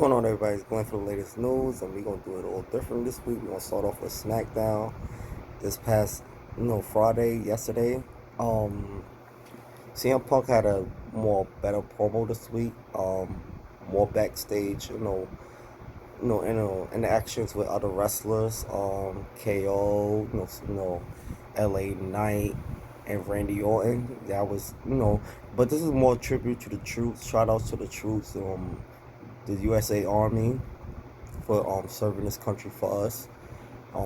going on, everybody? Going through the latest news, and we're gonna do it all different this week. We're gonna start off with Smackdown. This past, Friday, yesterday. Um, CM Punk had a more better promo this week. More backstage, interactions with other wrestlers. KO, LA Knight and Randy Orton. That was, but this is more tribute to the troops. Shout outs to the troops. The USA Army for serving this country for us.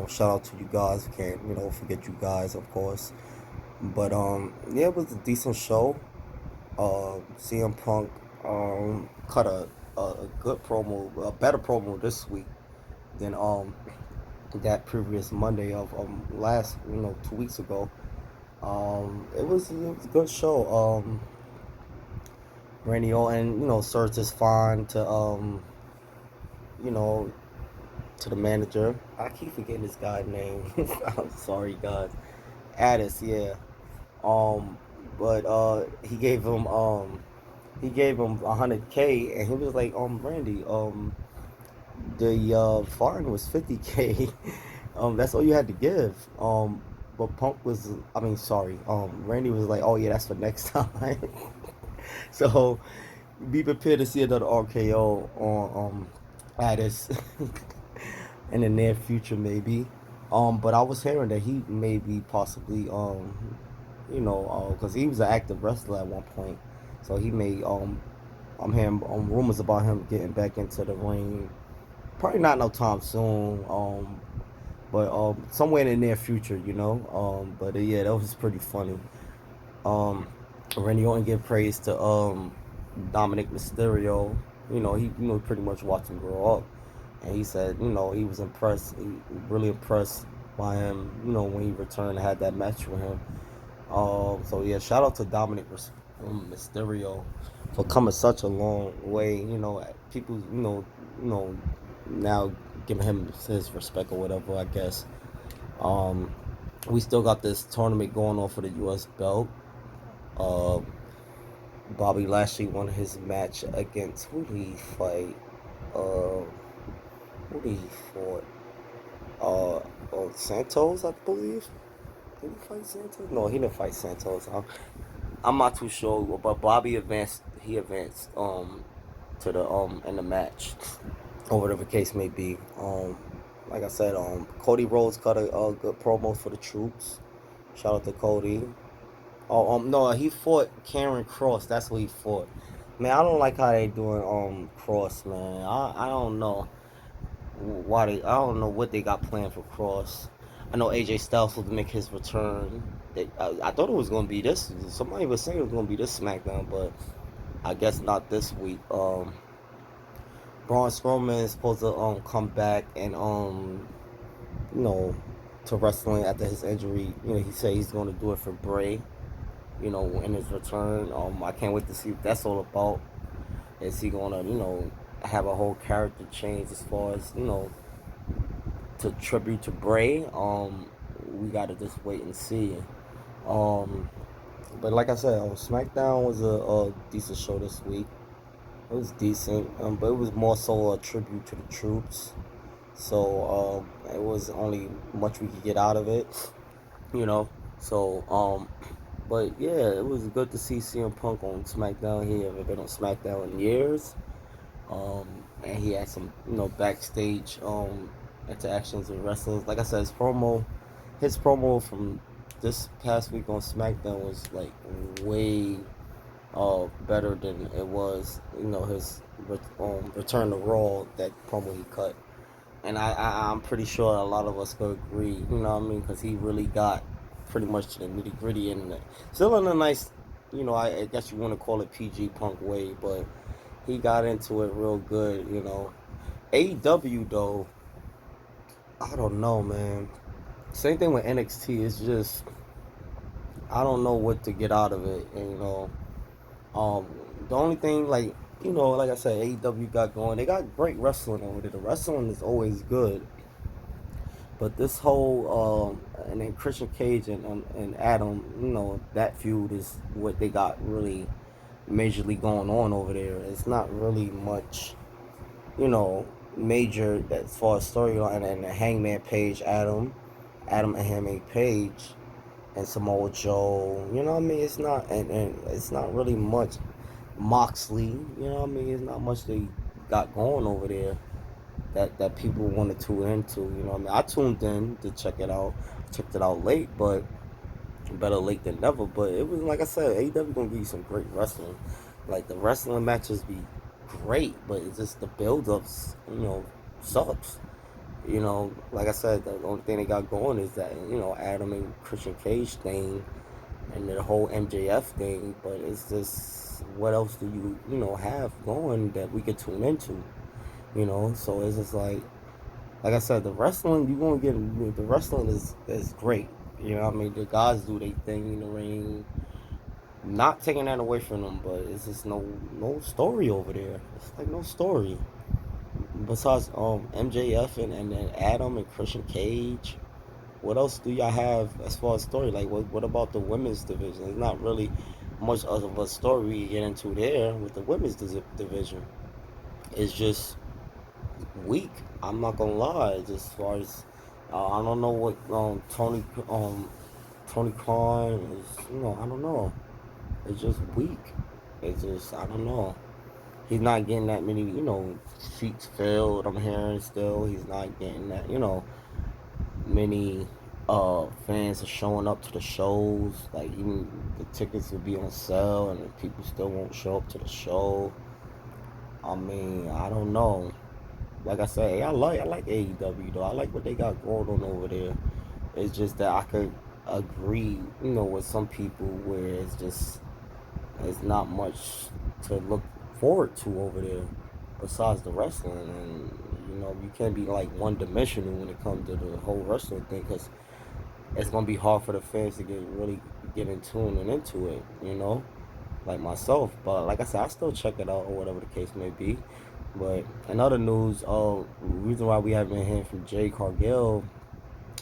Shout out to you guys. Can't forget you guys, of course. But yeah, it was a decent show. CM Punk cut a good promo, a better promo this week than that previous Monday of last 2 weeks ago. It was a good show. Randy Orton served his fine to you know to the manager. I keep forgetting this guy's name. I'm sorry, guys. Addis, yeah. Um, but he gave him 100K, and he was like, Randy, the fine was 50K. That's all you had to give. But Punk was, I mean, sorry. Randy was like, oh yeah, that's for next time. So be prepared to see another RKO on Addis in the near future, maybe. But I was hearing that he may be possibly, because he was an active wrestler at one point, so he may, I'm hearing rumors about him getting back into the ring. Probably not no time soon, but somewhere in the near future. But yeah, that was pretty funny. Um, Randy Orton give praise to Dominic Mysterio. He pretty much watched him grow up, and he said he was impressed, really impressed by him. When he returned and had that match with him. So yeah, shout out to Dominic Mysterio for coming such a long way. People you know now giving him his respect or whatever. I guess. Um, we still got this tournament going on for the U.S. belt. Uh, Bobby Lashley won his match against who did he fight? Uh, who did he fought? Santos, I believe. Did he fight Santos? No, he didn't fight Santos. I'm not too sure, but Bobby advanced. He advanced to the in the match, or whatever the case may be. Like I said, Cody Rhodes cut a good promo for the troops. Shout out to Cody. Oh, no, he fought Karen Cross. That's what he fought. Man, I don't like how they doing Cross, man. I don't know I don't know what they got planned for Cross. I know AJ Styles will make his return. I thought it was gonna be this. Somebody was saying it was gonna be this SmackDown, but I guess not this week. Braun Strowman is supposed to come back and you know to wrestling after his injury. He said he's gonna do it for Bray. In his return. I can't wait to see what that's all about. Is he gonna have a whole character change as far as to tribute to Bray? We gotta just wait and see. Um, but like I said, SmackDown was a decent show this week. It was decent, but it was more so a tribute to the troops. So it was only much we could get out of it, you know. So but yeah, it was good to see CM Punk on SmackDown. He haven't been on SmackDown in years. And he had some backstage interactions with wrestlers. Like I said, his promo from this past week on SmackDown was like way better than it was his return to Raw, that promo he cut. And I'm pretty sure a lot of us could agree, what I mean, because he really got pretty much to the nitty gritty, and still in a nice, I guess you want to call it PG Punk way, but he got into it real good. AEW though, I don't know, man. Same thing with NXT. It's just I don't know what to get out of it. And, um, the only thing like I said, AEW got going. They got great wrestling over there. The wrestling is always good. But this whole and then Christian Cage and Adam, that feud is what they got really majorly going on over there. It's not really much you know, major as far as storyline, and the Hangman Page, Adam and Hangman Page, and Samoa Joe. You know what I mean? It's not, and it's not really much Moxley. You know what I mean? It's not much they got going over there that people want to tune into. You know what I mean? I tuned in to check it out. Checked it out late, but better late than never. But it was like I said, AEW gonna give you some great wrestling. Like the wrestling matches be great, but it's just the build ups, sucks. Like I said, the only thing they got going is that, Adam and Christian Cage thing and the whole MJF thing, but it's just what else do you, have going that we could tune into, So it's just like I said, the wrestling you gonna get the wrestling is great. You know what I mean? The guys do their thing in the ring. Not taking that away from them, but it's just no story over there. It's like no story. Besides MJF and Adam and Christian Cage, what else do y'all have as far as story? Like what about the women's division? It's not really much of a story we get into there with the women's division. It's just weak. I'm not gonna lie. Just as far as I don't know what Tony Khan is. I don't know. It's just weak. It's just I don't know. He's not getting that many seats filled. I'm hearing still. He's not getting that many fans are showing up to the shows. Like even the tickets will be on sale and people still won't show up to the show. I mean, I don't know. Like I said, hey, I like AEW though. I like what they got going on over there. It's just that I could agree, with some people where it's not much to look forward to over there besides the wrestling, and you can't be like one dimensional when it comes to the whole wrestling thing because it's gonna be hard for the fans to get in tune and into it, like myself. But like I said, I still check it out or whatever the case may be. But in other news, the reason why we haven't been hearing from Jade Cargill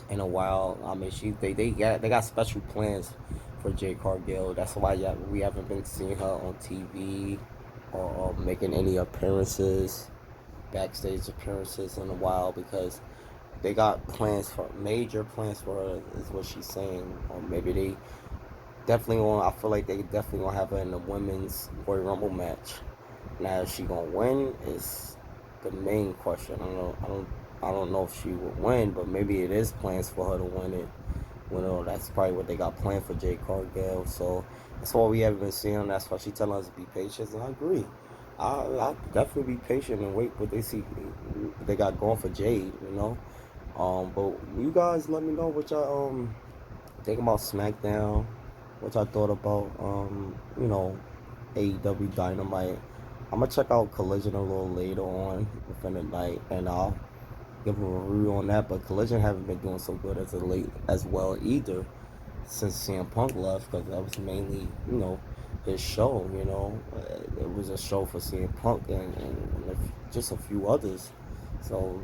in a while, I mean, they got special plans for Jade Cargill. That's why we haven't been seeing her on TV or making any appearances, backstage appearances in a while because they got major plans for her, is what she's saying. Or maybe they definitely want. I feel like they definitely gonna have her in the women's Royal Rumble match. Now, is she gonna win? Is the main question. I don't know if she will win, but maybe it is plans for her to win it. That's probably what they got planned for Jade Cargill. So that's why we haven't been seeing. That's why she telling us to be patient, and I agree. I'll definitely be patient and wait what they got going for Jade. But you guys let me know what y'all think about SmackDown, what y'all thought about AEW Dynamite. I'm gonna check out Collision a little later on within the night, and I'll give a review on that. But Collision haven't been doing so good as of late as well either since CM Punk left, because that was mainly his show. It was a show for CM Punk and just a few others. So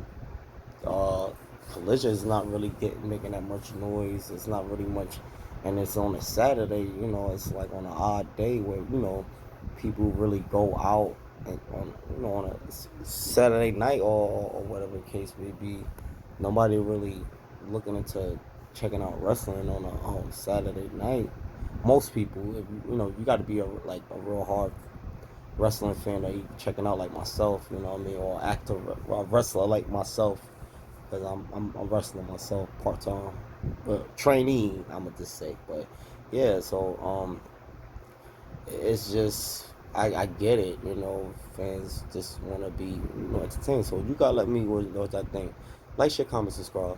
uh, Collision is not really making that much noise. It's not really much, and it's on a Saturday. It's like on an odd day where people really go out and on a Saturday night or whatever the case may be. Nobody really looking into checking out wrestling on a Saturday night. Most people, if you got to be a real hard wrestling fan that you checking out like myself, what I mean, or actor or wrestler like myself, because I'm a wrestler myself, part time, but trainee, I'm gonna just say. But yeah, so it's just I get it, fans just want to be entertained. So you gotta let me know what I think. Like, share, comment, subscribe.